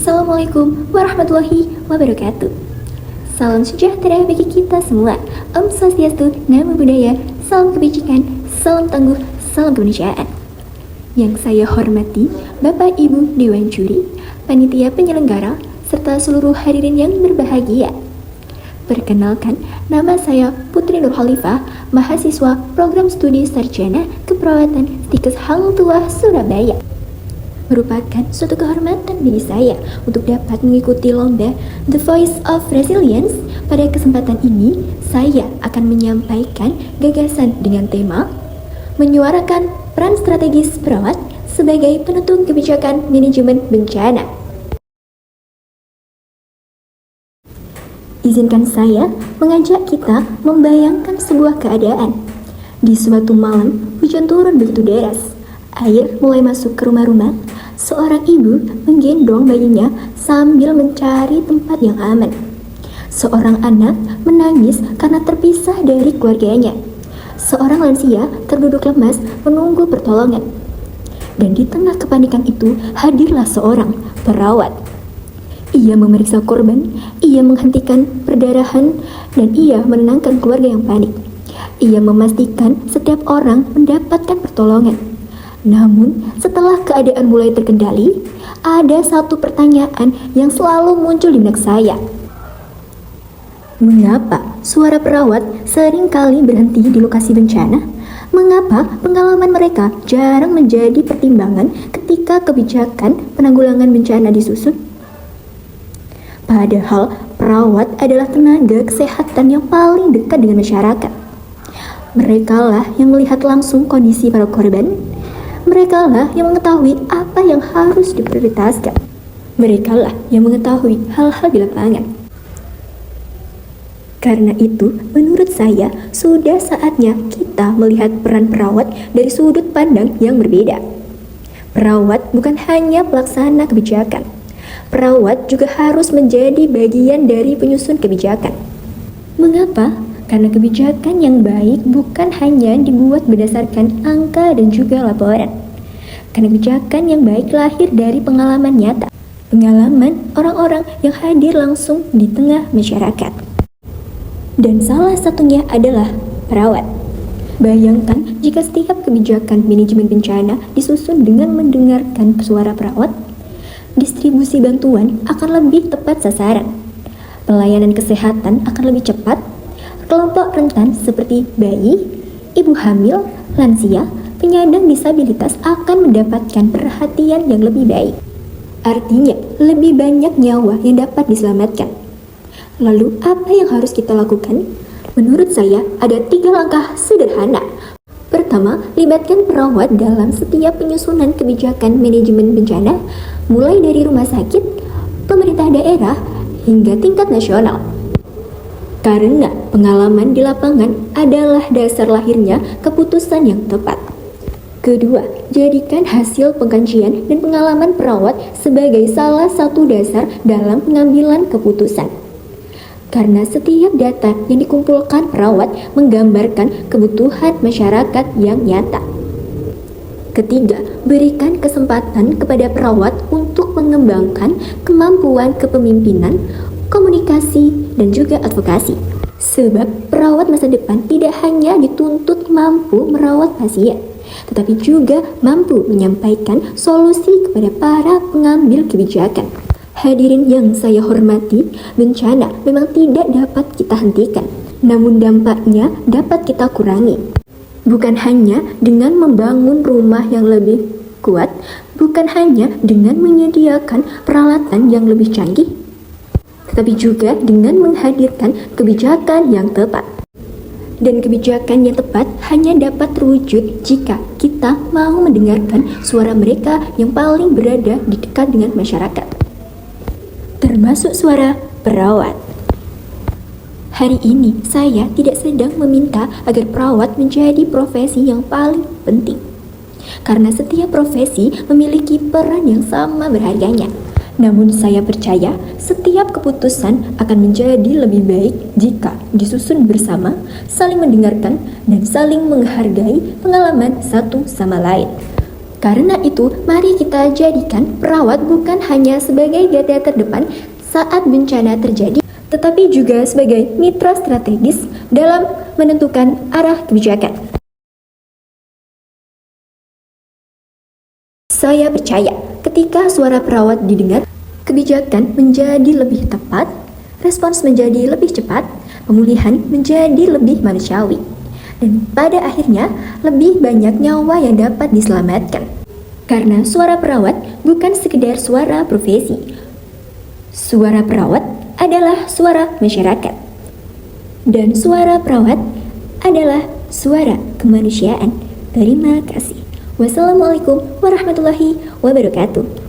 Assalamualaikum warahmatullahi wabarakatuh. Salam sejahtera bagi kita semua. Om Swastiastu, Namo Buddhaya, salam kebajikan, salam tangguh, salam kemanusiaan. Yang saya hormati Bapak Ibu Dewan Juri, panitia penyelenggara, serta seluruh hadirin yang berbahagia. Perkenalkan, nama saya Putri Nur Khalifah, mahasiswa program studi sarjana keperawatan Stikes Hang Tuah Surabaya. Merupakan suatu kehormatan bagi saya untuk dapat mengikuti lomba The Voice of Resilience. Pada kesempatan ini, saya akan menyampaikan gagasan dengan tema menyuarakan peran strategis perawat sebagai penentu kebijakan manajemen bencana. Izinkan saya mengajak kita membayangkan sebuah keadaan. Di suatu malam, hujan turun begitu deras. Air mulai masuk ke rumah-rumah. Seorang ibu menggendong bayinya sambil mencari tempat yang aman. Seorang anak menangis karena terpisah dari keluarganya. Seorang lansia terduduk lemas menunggu pertolongan. Dan di tengah kepanikan itu hadirlah seorang perawat. Ia memeriksa korban, ia menghentikan perdarahan, dan ia menenangkan keluarga yang panik. Ia memastikan setiap orang mendapatkan pertolongan. Namun, setelah keadaan mulai terkendali, ada satu pertanyaan yang selalu muncul di benak saya. Mengapa suara perawat sering kali berhenti di lokasi bencana? Mengapa pengalaman mereka jarang menjadi pertimbangan ketika kebijakan penanggulangan bencana disusun? Padahal, perawat adalah tenaga kesehatan yang paling dekat dengan masyarakat. Merekalah yang melihat langsung kondisi para korban. Merekalah yang mengetahui apa yang harus diprioritaskan. Merekalah yang mengetahui hal-hal di lapangan. Karena itu, menurut saya, sudah saatnya kita melihat peran perawat dari sudut pandang yang berbeda. Perawat bukan hanya pelaksana kebijakan. Perawat juga harus menjadi bagian dari penyusun kebijakan. Mengapa? Karena kebijakan yang baik bukan hanya dibuat berdasarkan angka dan juga laporan. Karena kebijakan yang baik lahir dari pengalaman nyata. Pengalaman orang-orang yang hadir langsung di tengah masyarakat. Dan salah satunya adalah perawat. Bayangkan jika setiap kebijakan manajemen bencana disusun dengan mendengarkan suara perawat, distribusi bantuan akan lebih tepat sasaran. Pelayanan kesehatan akan lebih cepat. Kelompok rentan seperti bayi, ibu hamil, lansia, penyandang disabilitas akan mendapatkan perhatian yang lebih baik. Artinya, lebih banyak nyawa yang dapat diselamatkan. Lalu, apa yang harus kita lakukan? Menurut saya, ada 3 langkah sederhana. Pertama, libatkan perawat dalam setiap penyusunan kebijakan manajemen bencana, mulai dari rumah sakit, pemerintah daerah, hingga tingkat nasional. Karena pengalaman di lapangan adalah dasar lahirnya keputusan yang tepat. Kedua, jadikan hasil pengkajian dan pengalaman perawat sebagai salah satu dasar dalam pengambilan keputusan. Karena setiap data yang dikumpulkan perawat menggambarkan kebutuhan masyarakat yang nyata. Ketiga, berikan kesempatan kepada perawat untuk mengembangkan kemampuan kepemimpinan, komunikasi, dan juga advokasi. Sebab perawat masa depan tidak hanya dituntut mampu merawat pasien, tetapi juga mampu menyampaikan solusi kepada para pengambil kebijakan. Hadirin yang saya hormati, bencana memang tidak dapat kita hentikan, namun dampaknya dapat kita kurangi. Bukan hanya dengan membangun rumah yang lebih kuat, bukan hanya dengan menyediakan peralatan yang lebih canggih, tetapi juga dengan menghadirkan kebijakan yang tepat. Dan kebijakan yang tepat hanya dapat terwujud jika kita mau mendengarkan suara mereka yang paling berada di dekat dengan masyarakat, termasuk suara perawat. Hari ini saya tidak sedang meminta agar perawat menjadi profesi yang paling penting, karena setiap profesi memiliki peran yang sama berharganya. Namun saya percaya setiap keputusan akan menjadi lebih baik jika disusun bersama, saling mendengarkan, dan saling menghargai pengalaman satu sama lain. Karena itu, mari kita jadikan perawat bukan hanya sebagai garda terdepan saat bencana terjadi, tetapi juga sebagai mitra strategis dalam menentukan arah kebijakan. Saya percaya, ketika suara perawat didengar, kebijakan menjadi lebih tepat, respons menjadi lebih cepat, pemulihan menjadi lebih manusiawi, dan pada akhirnya lebih banyak nyawa yang dapat diselamatkan. Karena suara perawat bukan sekedar suara profesi. Suara perawat adalah suara masyarakat. Dan suara perawat adalah suara kemanusiaan. Terima kasih. Wassalamualaikum warahmatullahi wabarakatuh.